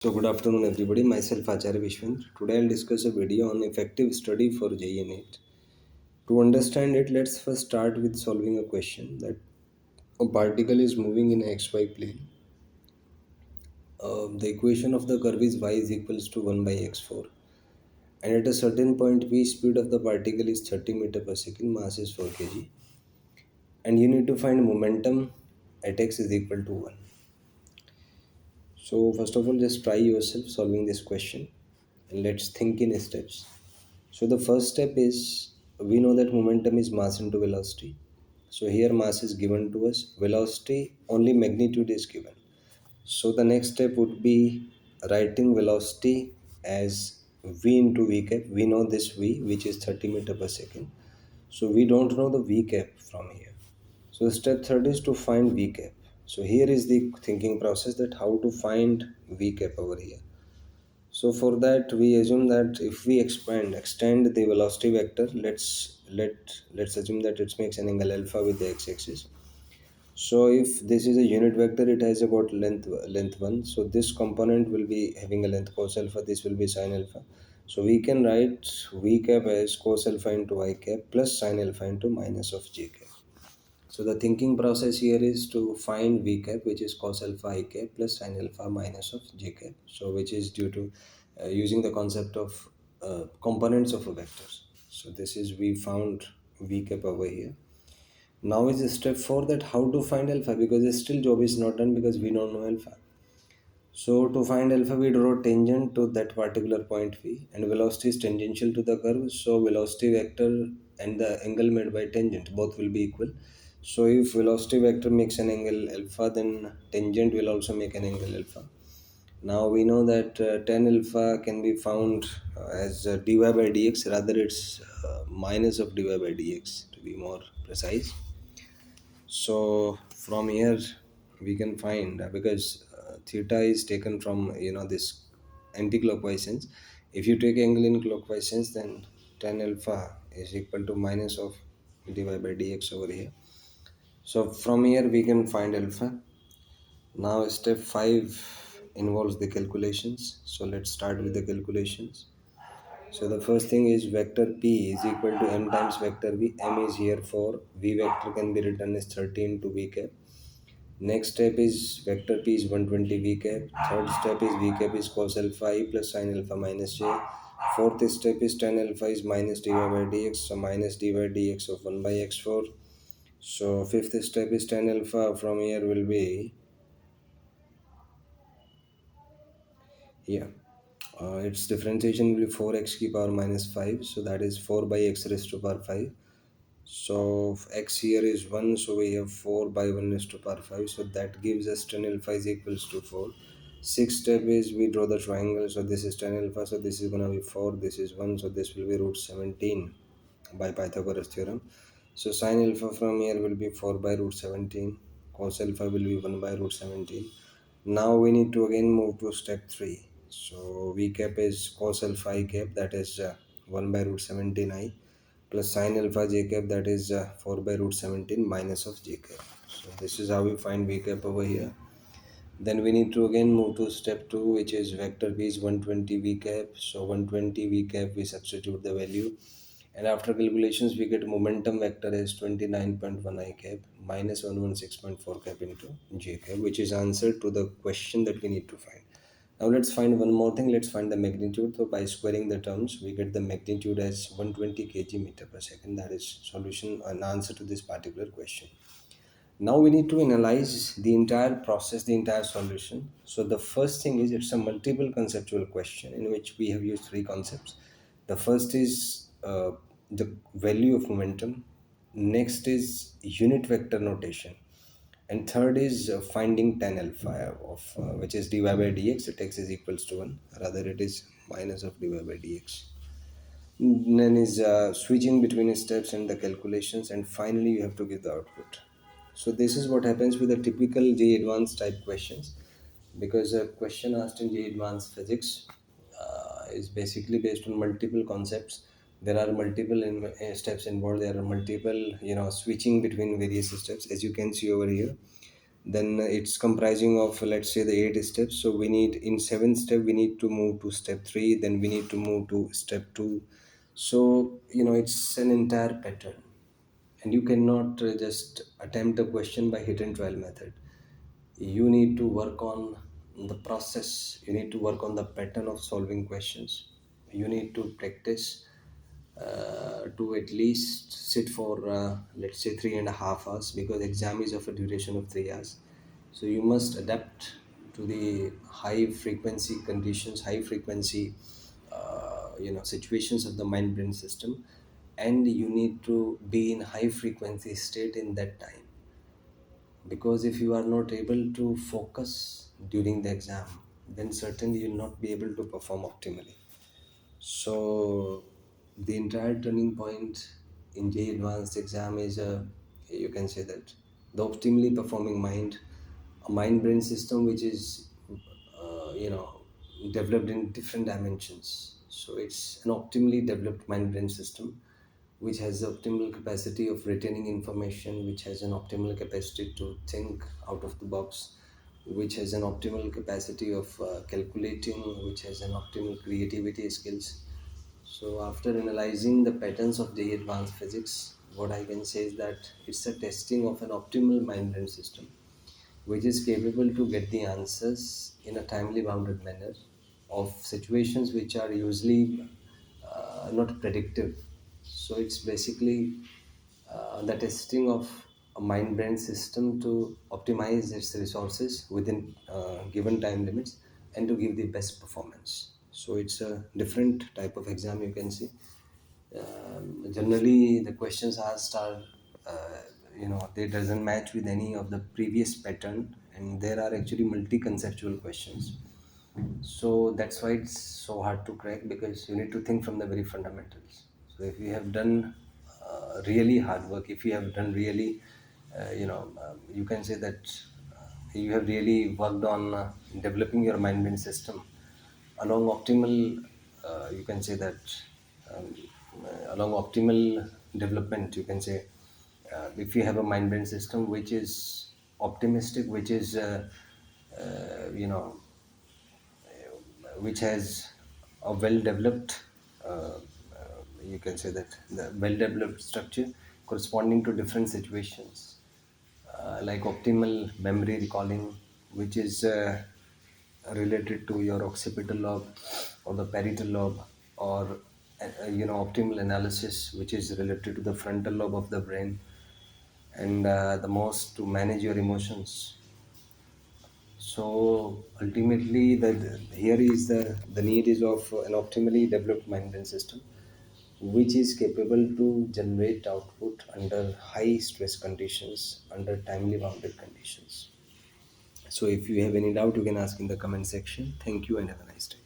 So good afternoon everybody, myself Acharya Vishvendra. Today I'll discuss a video on effective study for JEE NEET. To understand it, let's first start with solving a question that a particle is moving in a xy plane. The equation of the curve is y is equals to 1 by x4. And at a certain point v speed of the particle is 30 meter per second, mass is 4 kg. And you need to find momentum at x is equal to 1. So first of all, just try yourself solving this question and let's think in steps. So the first step is we know that momentum is mass into velocity. So here mass is given to us, velocity only magnitude is given. So the next step would be writing velocity as v into v cap. We know this v which is 30 meter per second. So we don't know the v cap from here. So step third is to find v cap. So here is the thinking process that how to find v cap over here. So for that we assume that if we extend the velocity vector, let's assume that it makes an angle alpha with the x-axis. So if this is a unit vector, it has about length 1. So this component will be having a length cos alpha, this will be sin alpha. So we can write v cap as cos alpha into I cap plus sin alpha into minus of j cap. So the thinking process here is to find v cap, which is cos alpha I cap plus sin alpha minus of j cap. So which is due to using the concept of components of a vector. So this is we found v cap over here. Now is step 4 that how to find alpha, because still job is not done because we don't know alpha. So to find alpha, we draw tangent to that particular point v, and velocity is tangential to the curve. So velocity vector and the angle made by tangent both will be equal. So if velocity vector makes an angle alpha, then tangent will also make an angle alpha. Now we know that tan alpha can be found as dy by dx, rather it's minus of dy by dx to be more precise. So from here we can find because theta is taken from this anti-clockwise sense. If you take angle in clockwise sense, then tan alpha is equal to minus of dy by dx over here. So from here we can find alpha. Now step 5 involves the calculations. So let's start with the calculations. So the first thing is vector p is equal to m times vector v. M is here for v vector can be written as 30 into v cap. Next step is vector p is 120 v cap. Third step is v cap is cos alpha I plus sin alpha minus j. Fourth step is tan alpha is minus dy by dx. So minus dy by dx of 1 by x4. So fifth step is tan alpha from here will be here. Its differentiation will be 4x to power minus 5. So that is 4 by x raised to power 5. So x here is 1, so we have 4 by 1 raised to power 5. So that gives us tan alpha is equals to 4. Sixth step is we draw the triangle. So this is tan alpha, so this is going to be 4, this is 1, so this will be root 17 by Pythagoras theorem. So sin alpha from here will be 4 by root 17. Cos alpha will be 1 by root 17. Now we need to again move to step 3. So v cap is cos alpha I cap, that is 1 by root 17 I, plus sin alpha j cap, that is 4 by root 17 minus of j cap. So this is how we find v cap over here. Then we need to again move to step 2, which is vector v is 120 v cap. So 120 v cap we substitute the value, and after calculations we get momentum vector as 29.1 I cap minus 116.4 cap into j cap, which is answer to the question that we need to find. Now let's find one more thing. Let's find the magnitude. So by squaring the terms, we get the magnitude as 120 kg meter per second. That is solution and answer to this particular question. Now we need to analyze the entire process, the entire solution. So the first thing is it's a multiple conceptual question in which we have used three concepts. The first is the value of momentum. Next is unit vector notation, and third is finding tan alpha of which is dy by dx. That x is equals to 1, rather it is minus of dy by dx. Then is switching between steps and the calculations, and finally you have to give the output. So this is what happens with the typical JEE Advanced type questions, because a question asked in JEE Advanced Physics is basically based on multiple concepts. There are multiple steps involved. There are multiple switching between various steps, as you can see over here. Then it's comprising of, let's say, the 8 steps. So we need, in 7 step we need to move to step 3, then we need to move to step 2. So it's an entire pattern, and you cannot just attempt a question by hit and trial method. You need to work on the process, you need to work on the pattern of solving questions. You need to practice to at least sit for, let's say, 3.5 hours, because exam is of a duration of 3 hours. So you must adapt to the high frequency conditions, high frequency situations of the mind brain system, and you need to be in high frequency state in that time, because if you are not able to focus during the exam, then certainly you'll not be able to perform optimally. So the entire turning point in J advanced exam is you can say that the optimally performing mind, a mind brain system which is developed in different dimensions. So it's an optimally developed mind brain system which has the optimal capacity of retaining information, which has an optimal capacity to think out of the box, which has an optimal capacity of calculating, which has an optimal creativity skills. So, after analyzing the patterns of the advanced physics, what I can say is that it's a testing of an optimal mind brain system which is capable to get the answers in a timely bounded manner of situations which are usually not predictive. So it's basically the testing of a mind brain system to optimize its resources within given time limits and to give the best performance. So it's a different type of exam, you can see. Generally the questions asked are they doesn't match with any of the previous pattern, and there are actually multi-conceptual questions. So that's why it's so hard to crack, because you need to think from the very fundamentals. So if you have done really hard work, if you have done really you can say that you have really worked on developing your mind brain system along optimal, you can say that, um, along optimal development, you can say, if you have a mind brain system which is optimistic, which is you know which has a well developed, you can say that the well developed structure corresponding to different situations, like optimal memory recalling, which is related to your occipital lobe or the parietal lobe, or optimal analysis, which is related to the frontal lobe of the brain, and the most to manage your emotions. So ultimately, here is the need is of an optimally developed mind brain system, which is capable to generate output under high stress conditions, under timely bounded conditions. So if you have any doubt, you can ask in the comment section. Thank you and have a nice day.